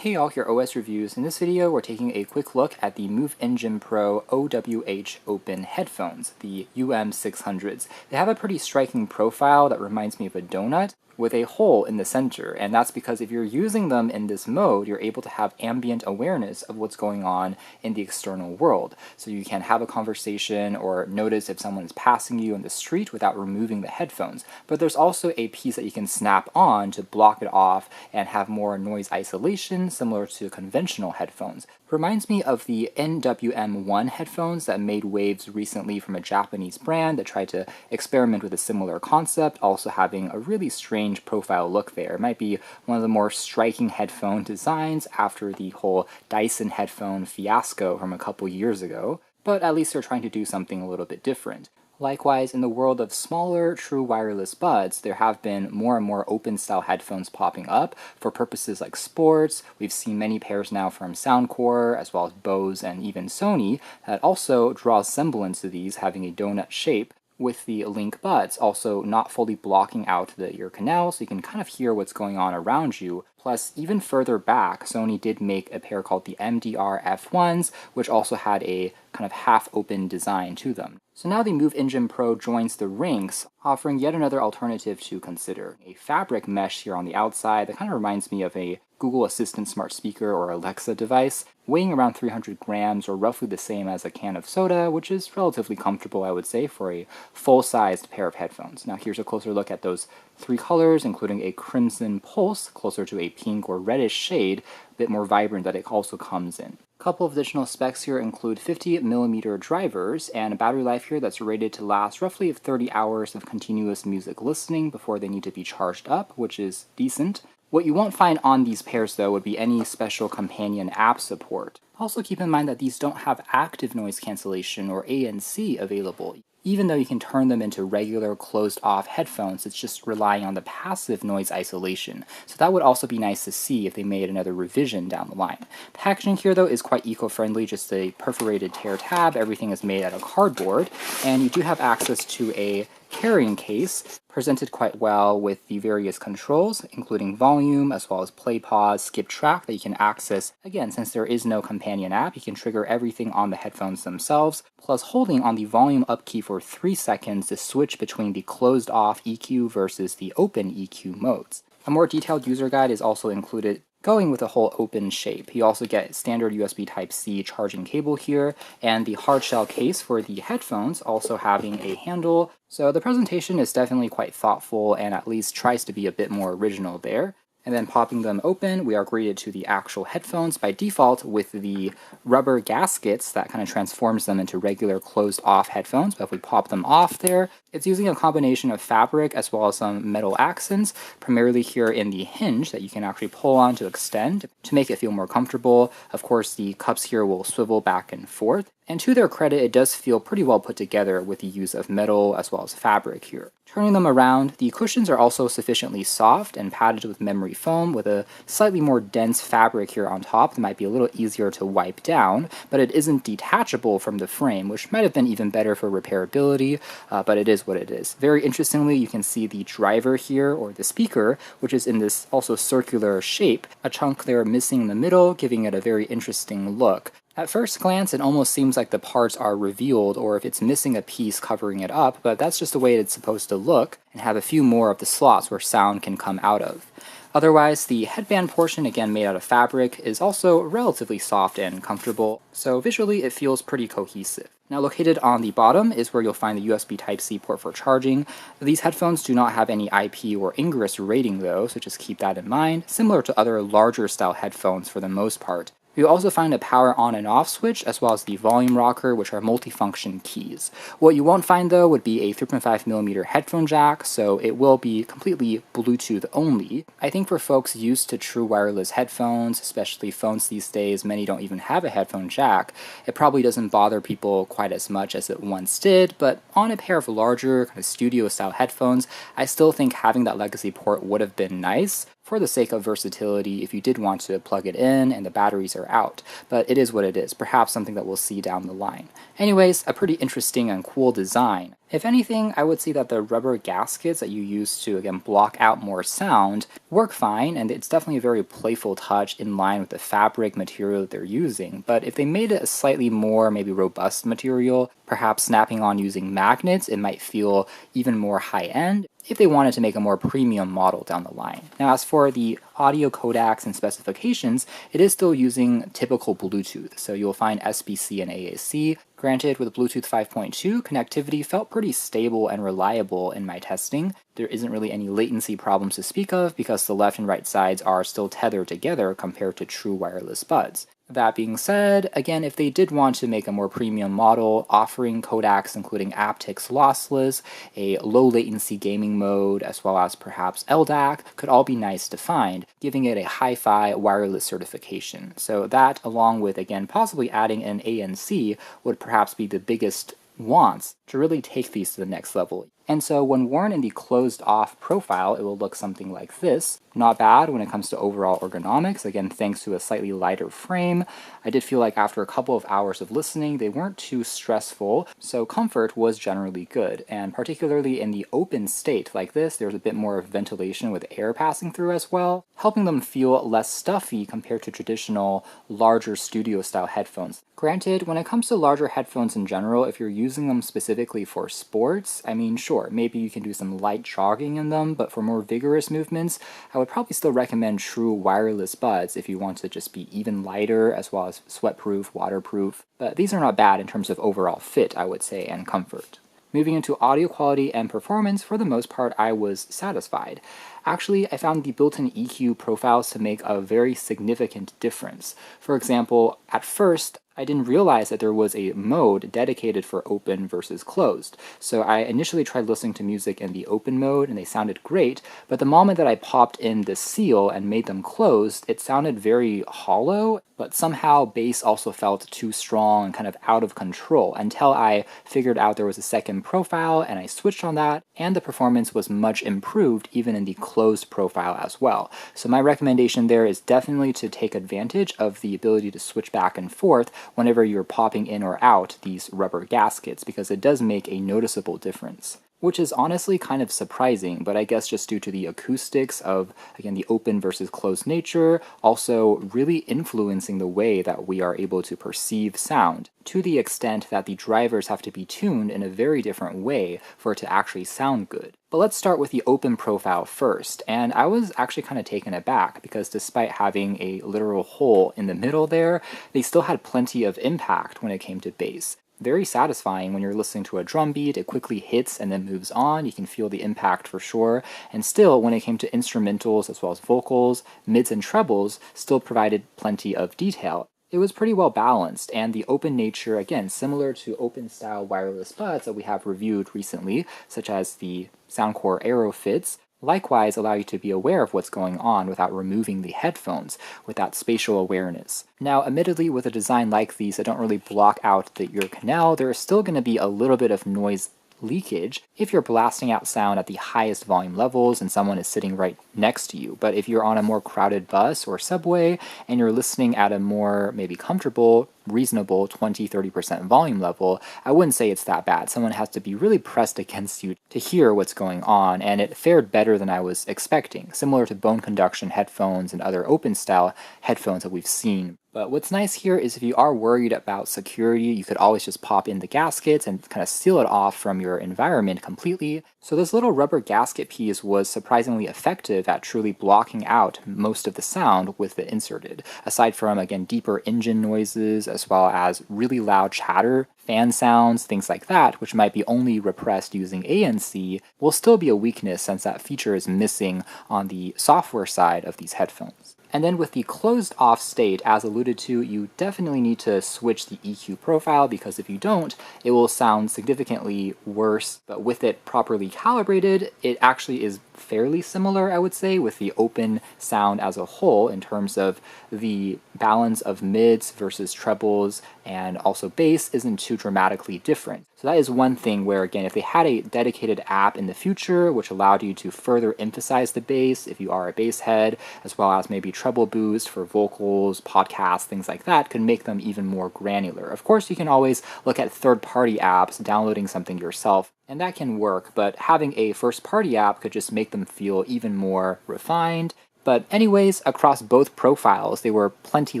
Hey all, here OS Reviews. In this video, we're taking a quick look at the MOVENGINE Pro OWH Open headphones, the UM600s. They have a pretty striking profile that reminds me of a donut, with a hole in the center, and that's because if you're using them in this mode, you're able to have ambient awareness of what's going on in the external world. So you can have a conversation or notice if someone is passing you in the street without removing the headphones. But there's also a piece that you can snap on to block it off and have more noise isolation, similar to conventional headphones. Reminds me of the NWM1 headphones that made waves recently from a Japanese brand that tried to experiment with a similar concept, also having a really strange profile look there. It might be one of the more striking headphone designs after the whole Dyson headphone fiasco from a couple years ago, but at least they're trying to do something a little bit different. Likewise, in the world of smaller, true wireless buds, there have been more and more open-style headphones popping up for purposes like sports. We've seen many pairs now from Soundcore, as well as Bose and even Sony, that also draw semblance to these, having a donut shape, with the link buds also not fully blocking out the ear canal, so you can kind of hear what's going on around you. Plus, even further back, Sony did make a pair called the MDR F1s, which also had a kind of half-open design to them. So now the MOVENGINE Pro joins the ranks, offering yet another alternative to consider. A fabric mesh here on the outside that kind of reminds me of a Google Assistant smart speaker or Alexa device, weighing around 300 grams or roughly the same as a can of soda, which is relatively comfortable, I would say, for a full-sized pair of headphones. Now here's a closer look at those three colors, including a crimson pulse, closer to a pink or reddish shade, a bit more vibrant that it also comes in. A couple of additional specs here include 50mm drivers and a battery life here that's rated to last roughly 30 hours of continuous music listening before they need to be charged up, which is decent. What you won't find on these pairs, though, would be any special companion app support. Also keep in mind that these don't have active noise cancellation or ANC available. Even though you can turn them into regular closed-off headphones, it's just relying on the passive noise isolation. So that would also be nice to see if they made another revision down the line. Packaging here, though, is quite eco-friendly, just a perforated tear tab. Everything is made out of cardboard, and you do have access to a carrying case, presented quite well with the various controls, including volume, as well as play, pause, skip track that you can access. Again, since there is no companion app, you can trigger everything on the headphones themselves, plus holding on the volume up key for 3 seconds to switch between the closed-off EQ versus the open EQ modes. A more detailed user guide is also included, going with a whole open shape. You also get standard USB Type-C charging cable here, and the hard shell case for the headphones also having a handle. So the presentation is definitely quite thoughtful and at least tries to be a bit more original there. And then popping them open, we are greeted to the actual headphones by default with the rubber gaskets that kind of transforms them into regular closed-off headphones. But if we pop them off there, it's using a combination of fabric as well as some metal accents, primarily here in the hinge that you can actually pull on to extend to make it feel more comfortable. Of course, the cups here will swivel back and forth. And to their credit, it does feel pretty well put together with the use of metal as well as fabric here. Turning them around, the cushions are also sufficiently soft and padded with memory foam with a slightly more dense fabric here on top that might be a little easier to wipe down, but it isn't detachable from the frame, which might have been even better for repairability, but it is what it is. Very interestingly, you can see the driver here, or the speaker, which is in this also circular shape, a chunk there missing in the middle, giving it a very interesting look. At first glance, it almost seems like the parts are revealed or if it's missing a piece covering it up, but that's just the way it's supposed to look, and have a few more of the slots where sound can come out of. Otherwise, the headband portion, again made out of fabric, is also relatively soft and comfortable, so visually it feels pretty cohesive. Now located on the bottom is where you'll find the USB Type-C port for charging. These headphones do not have any IP or Ingress rating though, so just keep that in mind, similar to other larger style headphones for the most part. You'll also find a power on and off switch, as well as the volume rocker, which are multifunction keys. What you won't find, though, would be a 3.5mm headphone jack, so it will be completely Bluetooth only. I think for folks used to true wireless headphones, especially phones these days, many don't even have a headphone jack, it probably doesn't bother people quite as much as it once did, but on a pair of larger, kind of studio-style headphones, I still think having that legacy port would have been nice, for the sake of versatility if you did want to plug it in and the batteries are out, but it is what it is, perhaps something that we'll see down the line. Anyways, a pretty interesting and cool design. If anything, I would say that the rubber gaskets that you use to, again, block out more sound work fine, and it's definitely a very playful touch in line with the fabric material that they're using. But if they made it a slightly more, maybe robust material, perhaps snapping on using magnets, it might feel even more high-end if they wanted to make a more premium model down the line. Now, as for the audio codecs and specifications, it is still using typical Bluetooth, so you'll find SBC and AAC. Granted, with Bluetooth 5.2, connectivity felt pretty stable and reliable in my testing. There isn't really any latency problems to speak of because the left and right sides are still tethered together compared to true wireless buds. That being said, again, if they did want to make a more premium model, offering codecs including aptX lossless, a low latency gaming mode, as well as perhaps LDAC, could all be nice to find, giving it a Hi-Fi wireless certification. So that, along with, again, possibly adding an ANC, would perhaps be the biggest wants to really take these to the next level. And so when worn in the closed-off profile, it will look something like this. Not bad when it comes to overall ergonomics, again thanks to a slightly lighter frame. I did feel like after a couple of hours of listening, they weren't too stressful, so comfort was generally good. And particularly in the open state like this, there's a bit more ventilation with air passing through as well, helping them feel less stuffy compared to traditional, larger studio-style headphones. Granted, when it comes to larger headphones in general, if you're using them specifically for sports, I mean, sure, maybe you can do some light jogging in them, but for more vigorous movements, I would probably still recommend true wireless buds if you want to just be even lighter as well as sweat-proof, waterproof. But these are not bad in terms of overall fit, I would say, and comfort. Moving into audio quality and performance, for the most part, I was satisfied. Actually, I found the built-in EQ profiles to make a very significant difference. For example, at first, I didn't realize that there was a mode dedicated for open versus closed. So I initially tried listening to music in the open mode and they sounded great, but the moment that I popped in the seal and made them closed, it sounded very hollow, but somehow bass also felt too strong and kind of out of control until I figured out there was a second profile and I switched on that, and the performance was much improved even in the closed profile as well. So my recommendation there is definitely to take advantage of the ability to switch back and forth whenever you're popping in or out these rubber gaskets, because it does make a noticeable difference. Which is honestly kind of surprising, but I guess just due to the acoustics of, again, the open versus closed nature, also really influencing the way that we are able to perceive sound, to the extent that the drivers have to be tuned in a very different way for it to actually sound good. But let's start with the open profile first, and I was actually kind of taken aback because despite having a literal hole in the middle there, they still had plenty of impact when it came to bass. Very satisfying when you're listening to a drum beat, it quickly hits and then moves on, you can feel the impact for sure, and still when it came to instrumentals as well as vocals, mids and trebles still provided plenty of detail. It was pretty well balanced, and the open nature, again, similar to open style wireless buds that we have reviewed recently, such as the Soundcore Aero Fits, likewise allow you to be aware of what's going on without removing the headphones, with that spatial awareness. Now, admittedly, with a design like these that don't really block out the ear canal, there is still going to be a little bit of noise leakage if you're blasting out sound at the highest volume levels and someone is sitting right next to you. But if you're on a more crowded bus or subway and you're listening at a more maybe comfortable, reasonable 20-30% volume level, I wouldn't say it's that bad. Someone has to be really pressed against you to hear what's going on, and it fared better than I was expecting, similar to bone conduction headphones and other open style headphones that we've seen. But what's nice here is if you are worried about security, you could always just pop in the gaskets and kind of seal it off from your environment completely. So this little rubber gasket piece was surprisingly effective at truly blocking out most of the sound with it inserted, aside from, again, deeper engine noises as well as really loud chatter, fan sounds, things like that, which might be only repressed using ANC, will still be a weakness since that feature is missing on the software side of these headphones. And then with the closed-off state, as alluded to, you definitely need to switch the EQ profile, because if you don't, it will sound significantly worse. But with it properly calibrated, it actually is fairly similar, I would say, with the open sound as a whole in terms of the balance of mids versus trebles, and also bass isn't too dramatically different. So that is one thing where, again, if they had a dedicated app in the future which allowed you to further emphasize the bass if you are a bass head, as well as maybe treble boost for vocals, podcasts, things like that, could make them even more granular. Of course, you can always look at third-party apps, downloading something yourself, And that can work, but having a first-party app could just make them feel even more refined. But anyways, across both profiles, they were plenty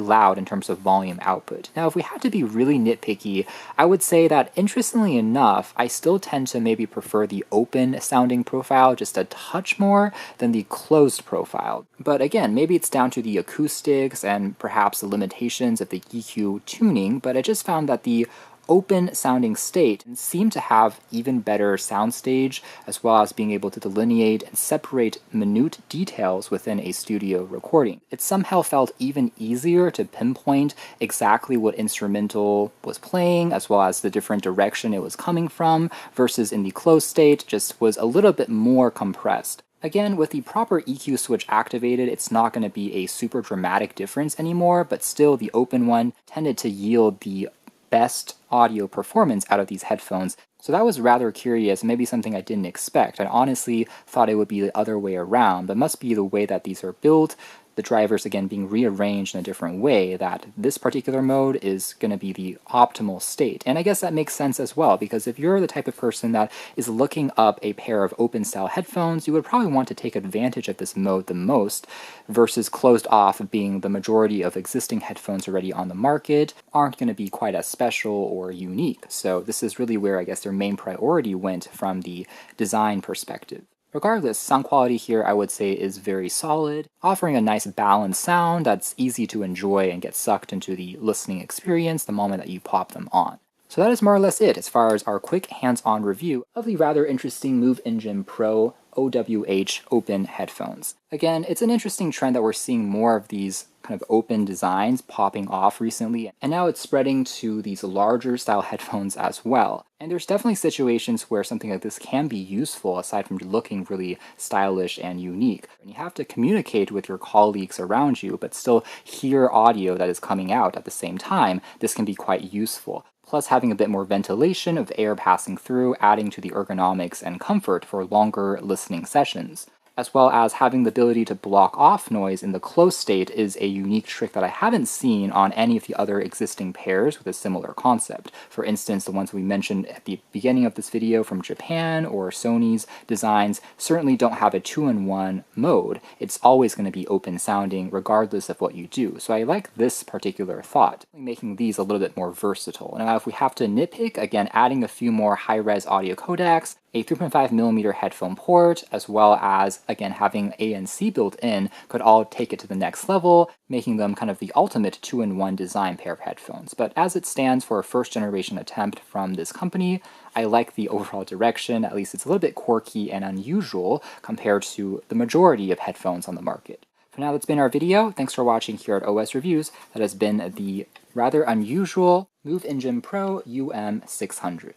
loud in terms of volume output. Now, if we had to be really nitpicky, I would say that interestingly enough, I still tend to maybe prefer the open sounding profile just a touch more than the closed profile. But again, maybe it's down to the acoustics and perhaps the limitations of the EQ tuning, but I just found that the open sounding state seemed to have even better soundstage, as well as being able to delineate and separate minute details within a studio recording. It somehow felt even easier to pinpoint exactly what instrumental was playing, as well as the different direction it was coming from, versus in the closed state just was a little bit more compressed. Again, with the proper EQ switch activated, it's not going to be a super dramatic difference anymore, but still the open one tended to yield the best audio performance out of these headphones. So that was rather curious, maybe something I didn't expect. I honestly thought it would be the other way around, but must be the way that these are built, the drivers again being rearranged in a different way, that this particular mode is going to be the optimal state. And I guess that makes sense as well, because if you're the type of person that is looking up a pair of open style headphones, you would probably want to take advantage of this mode the most, versus closed off being the majority of existing headphones already on the market aren't going to be quite as special or unique. So this is really where I guess their main priority went from the design perspective. Regardless, sound quality here I would say is very solid, offering a nice balanced sound that's easy to enjoy and get sucked into the listening experience the moment that you pop them on. So that is more or less it as far as our quick hands-on review of the rather interesting MOVENGINE Pro OWH open headphones. Again, it's an interesting trend that we're seeing more of these kind of open designs popping off recently, and now it's spreading to these larger style headphones as well. And there's definitely situations where something like this can be useful aside from looking really stylish and unique. And you have to communicate with your colleagues around you, but still hear audio that is coming out at the same time. This can be quite useful. Plus having a bit more ventilation of air passing through, adding to the ergonomics and comfort for longer listening sessions. As well as having the ability to block off noise in the closed state is a unique trick that I haven't seen on any of the other existing pairs with a similar concept. For instance, the ones we mentioned at the beginning of this video from Japan or Sony's designs certainly don't have a 2-in-1 mode. It's always going to be open sounding regardless of what you do. So I like this particular thought, making these a little bit more versatile. Now if we have to nitpick, again adding a few more high-res audio codecs, a 3.5mm headphone port, as well as, again, having ANC built in could all take it to the next level, making them kind of the ultimate 2-in-1 design pair of headphones. But as it stands for a first-generation attempt from this company, I like the overall direction. At least it's a little bit quirky and unusual compared to the majority of headphones on the market. For now, that's been our video. Thanks for watching here at OS Reviews. That has been the rather unusual MOVENGINE Pro UM600.